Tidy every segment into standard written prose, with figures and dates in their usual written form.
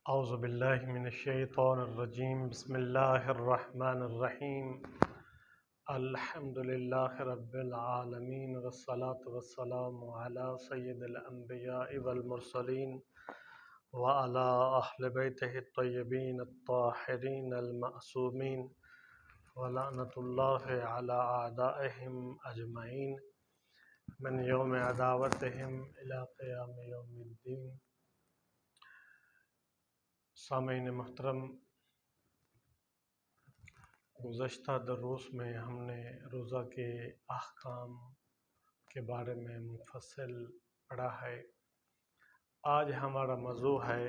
اعوذ باللہ من الشیطان الرجیم بسم اللہ الرحمن الرحیم الحمد للہ رب العالمین والصلاة والسلام علی سید الانبیاء والمرسلین وعلی اہل بیتہ الطیبین الطاہرین المعصومین ولعنۃ اللہ علی اعدائہم اجمعین من یوم عداوتہم الی قیام یوم الدین۔ سامعین محترم، گزشتہ دروس میں ہم نے روزہ کے احکام کے بارے میں مفصل پڑھا ہے۔ آج ہمارا موضوع ہے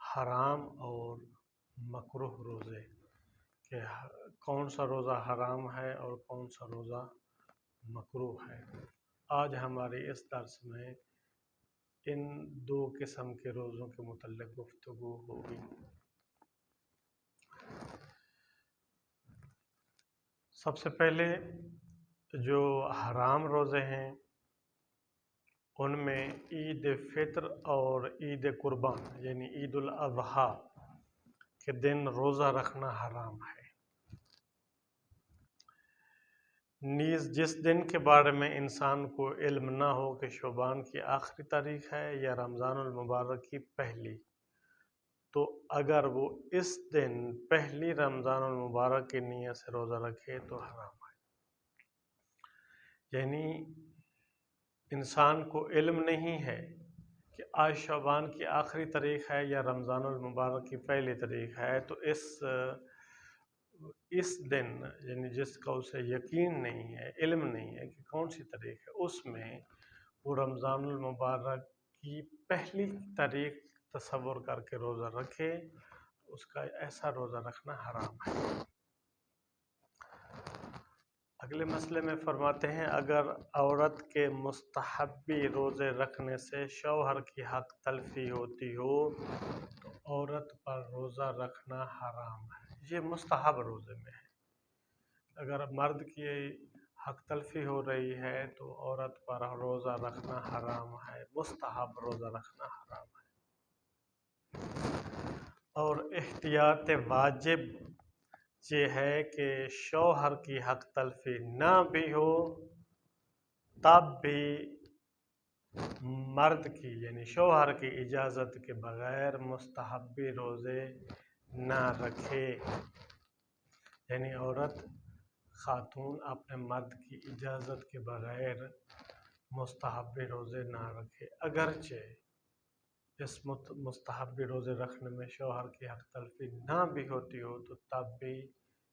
حرام اور مکروہ روزے، کہ کون سا روزہ حرام ہے اور کون سا روزہ مکروہ ہے۔ آج ہماری اس درس میں ان دو قسم کے روزوں کے متعلق گفتگو ہوگی۔ سب سے پہلے جو حرام روزے ہیں ان میں عید فطر اور عید قربان یعنی عید الاضحیٰ کے دن روزہ رکھنا حرام ہے۔ نیز جس دن کے بارے میں انسان کو علم نہ ہو کہ شعبان کی آخری تاریخ ہے یا رمضان المبارک کی پہلی، تو اگر وہ اس دن پہلی رمضان المبارک کی نیت سے روزہ رکھے تو حرام ہے۔ یعنی انسان کو علم نہیں ہے کہ آج شعبان کی آخری تاریخ ہے یا رمضان المبارک کی پہلی تاریخ ہے، تو اس دن یعنی جس کا اسے یقین نہیں ہے، علم نہیں ہے کہ کون سی تاریخ ہے، اس میں وہ رمضان المبارک کی پہلی تاریخ تصور کر کے روزہ رکھے، اس کا ایسا روزہ رکھنا حرام ہے۔ اگلے مسئلے میں فرماتے ہیں اگر عورت کے مستحبی روزے رکھنے سے شوہر کی حق تلفی ہوتی ہو تو عورت پر روزہ رکھنا حرام ہے۔ یہ مستحب روزے میں ہے۔ اگر مرد کی حق تلفی ہو رہی ہے تو عورت پر روزہ رکھنا حرام ہے، مستحب روزہ رکھنا حرام ہے۔ اور احتیاط واجب یہ ہے کہ شوہر کی حق تلفی نہ بھی ہو تب بھی مرد کی یعنی شوہر کی اجازت کے بغیر مستحبی روزے نہ رکھے۔ یعنی عورت خاتون اپنے مرد کی اجازت کے بغیر مستحبی روزے نہ رکھے، اگرچہ اس مستحبی روزے رکھنے میں شوہر کی حق تلفی نہ بھی ہوتی ہو تو تب بھی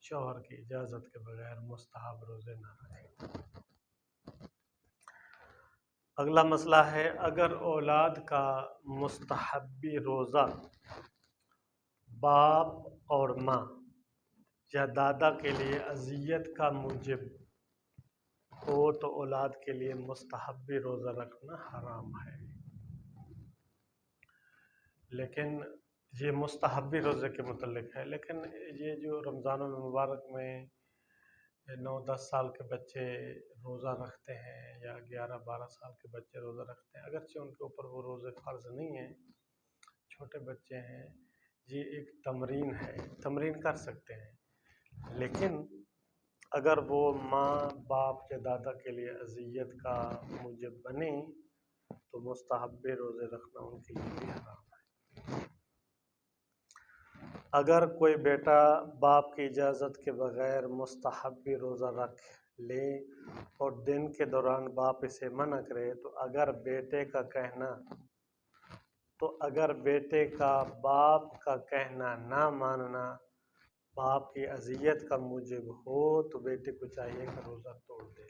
شوہر کی اجازت کے بغیر مستحب روزے نہ رکھے۔ اگلا مسئلہ ہے اگر اولاد کا مستحبی روزہ باپ اور ماں یا دادا کے لیے اذیت کا موجب ہو تو اولاد کے لیے مستحبی روزہ رکھنا حرام ہے۔ لیکن یہ مستحبی روزے کے متعلق ہے، لیکن یہ جو رمضان المبارک میں 9-10 سال کے بچے روزہ رکھتے ہیں یا 11-12 سال کے بچے روزہ رکھتے ہیں، اگرچہ ان کے اوپر وہ روزے فرض نہیں ہیں، چھوٹے بچے ہیں، یہ ایک تمرین ہے، تمرین کر سکتے ہیں، لیکن اگر وہ ماں باپ یا دادا کے لیے اذیت کا موجب بنے تو مستحب روزے رکھنا ان کے لیے بھی حرام ہے۔ اگر کوئی بیٹا باپ کی اجازت کے بغیر مستحبی روزہ رکھ لے اور دن کے دوران باپ اسے منع کرے تو اگر بیٹے کا باپ کا کہنا نہ ماننا باپ کی اذیت کا موجب ہو تو بیٹے کو چاہیے کہ روزہ توڑ دے۔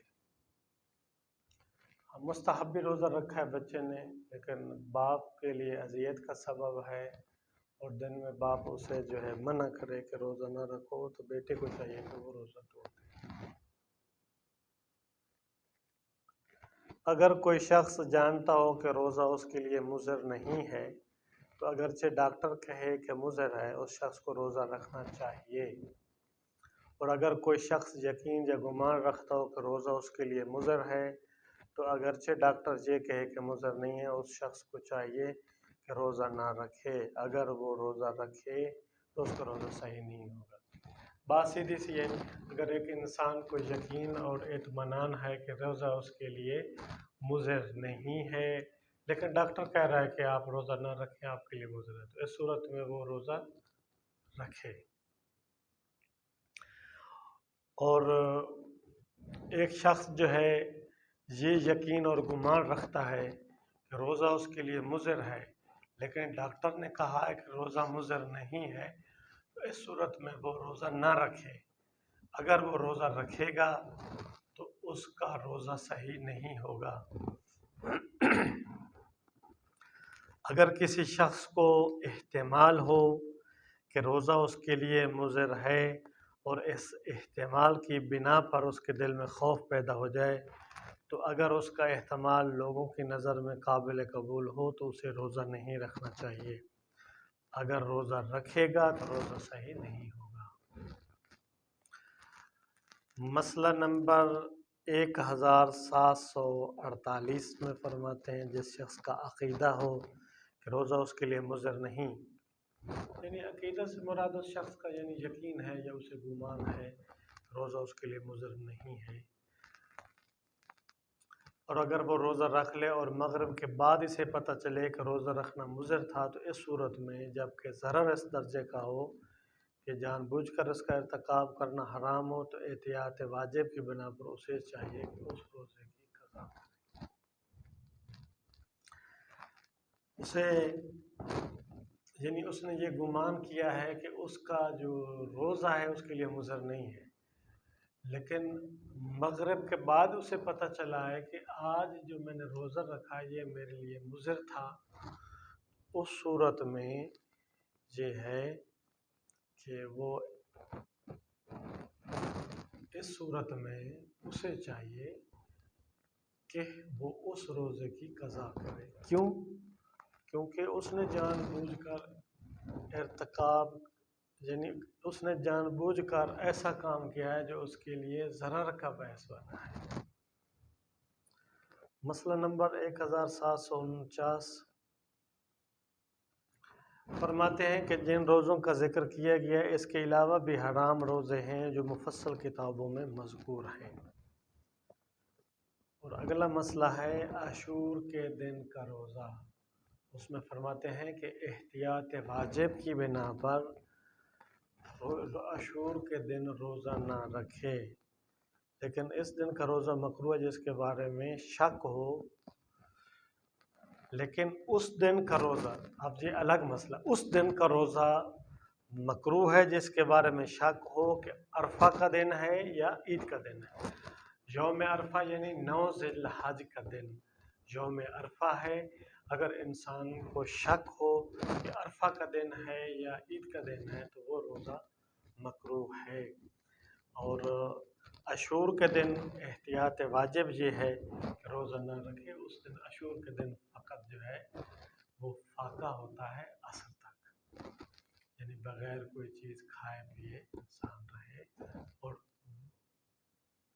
مستحبی روزہ رکھا ہے بچے نے لیکن باپ کے لیے اذیت کا سبب ہے اور دن میں باپ اسے جو ہے منع کرے کہ روزہ نہ رکھو تو بیٹے کو چاہیے کہ وہ روزہ توڑ دے۔ اگر کوئی شخص جانتا ہو کہ روزہ اس کے لیے مضر نہیں ہے تو اگرچہ ڈاکٹر کہے کہ مضر ہے اس شخص کو روزہ رکھنا چاہیے، اور اگر کوئی شخص یقین یا گمان رکھتا ہو کہ روزہ اس کے لیے مضر ہے تو اگرچہ ڈاکٹر یہ کہے کہ مضر نہیں ہے اس شخص کو چاہیے کہ روزہ نہ رکھے، اگر وہ روزہ رکھے تو اس کا روزہ صحیح نہیں ہوگا۔ بات سیدھی سی ہے، اگر ایک انسان کو یقین اور اطمینان ہے کہ روزہ اس کے لیے مضر نہیں ہے، لیکن ڈاکٹر کہہ رہا ہے کہ آپ روزہ نہ رکھیں، آپ کے لیے مضر ہے، تو اس صورت میں وہ روزہ رکھے۔ اور ایک شخص جو ہے یہ یقین اور گمان رکھتا ہے کہ روزہ اس کے لیے مضر ہے، لیکن ڈاکٹر نے کہا ہے کہ روزہ مضر نہیں ہے، تو اس صورت میں وہ روزہ نہ رکھے۔ اگر وہ روزہ رکھے گا تو اس کا روزہ صحیح نہیں ہوگا۔ اگر کسی شخص کو احتمال ہو کہ روزہ اس کے لیے مضر ہے اور اس احتمال کی بنا پر اس کے دل میں خوف پیدا ہو جائے، تو اگر اس کا احتمال لوگوں کی نظر میں قابل قبول ہو تو اسے روزہ نہیں رکھنا چاہیے۔ اگر روزہ رکھے گا تو روزہ صحیح نہیں ہوگا۔ مسئلہ نمبر 1748 میں فرماتے ہیں جس شخص کا عقیدہ ہو کہ روزہ اس کے لیے مضر نہیں، یعنی عقیدہ سے مراد اس شخص کا یعنی یقین ہے یا اسے گمان ہے روزہ اس کے لیے مضر نہیں ہے، اور اگر وہ روزہ رکھ لے اور مغرب کے بعد اسے پتہ چلے کہ روزہ رکھنا مضر تھا، تو اس صورت میں جبکہ ضرر اس درجے کا ہو کہ جان بوجھ کر اس کا ارتکاب کرنا حرام ہو، تو احتیاط واجب کی بنا پر اسے چاہیے کہ اس روزے کی قضا کرے۔ اسے یعنی اس نے یہ گمان کیا ہے کہ اس کا جو روزہ ہے اس کے لیے مضر نہیں ہے، لیکن مغرب کے بعد اسے پتہ چلا ہے کہ آج جو میں نے روزہ رکھا یہ میرے لیے مضر تھا، اس صورت میں یہ ہے کہ وہ اس صورت میں اسے چاہیے کہ وہ اس روزے کی قضا کرے۔ کیوں؟ کیونکہ اس نے جان بوجھ کر ارتکاب یعنی اس نے جان بوجھ کر ایسا کام کیا ہے جو اس کے لیے ضرر کا باعث بنا ہے۔ مسئلہ نمبر 1749 فرماتے ہیں کہ جن روزوں کا ذکر کیا گیا اس کے علاوہ بھی حرام روزے ہیں جو مفصل کتابوں میں مذکور ہیں۔ اور اگلا مسئلہ ہے عاشور کے دن کا روزہ۔ اس میں فرماتے ہیں کہ احتیاط واجب کی بنا پر عاشور کے دن روزہ نہ رکھے، لیکن اس دن کا روزہ مکروہ ہے جس کے بارے میں شک ہو، لیکن اس دن کا روزہ، اب یہ الگ مسئلہ، اس دن کا روزہ مکروہ ہے جس کے بارے میں شک ہو کہ عرفہ کا دن ہے یا عید کا دن ہے۔ یوم عرفہ یعنی 9 ذی الحج کا دن یوم عرفہ ہے، اگر انسان کو شک ہو کہ عرفہ کا دن ہے یا عید کا دن ہے تو وہ روزہ مکروہ ہے۔ اور عاشور کے دن احتیاط واجب یہ ہے کہ روزہ نہ رکھے، اس دن عاشور کے دن فقط جو ہے وہ فاقہ ہوتا ہے عصر تک، یعنی بغیر کوئی چیز کھائے پیے انسان رہے، اور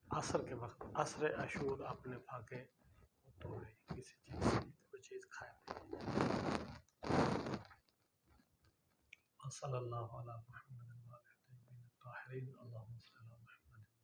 عصر کے وقت عصر عاشور اپنے فاقے کو توڑے، کسی چیز سے کوئی چیز کھائے پیے۔ صلی اللہ علیہ وسلم الطاہرین۔ اللہم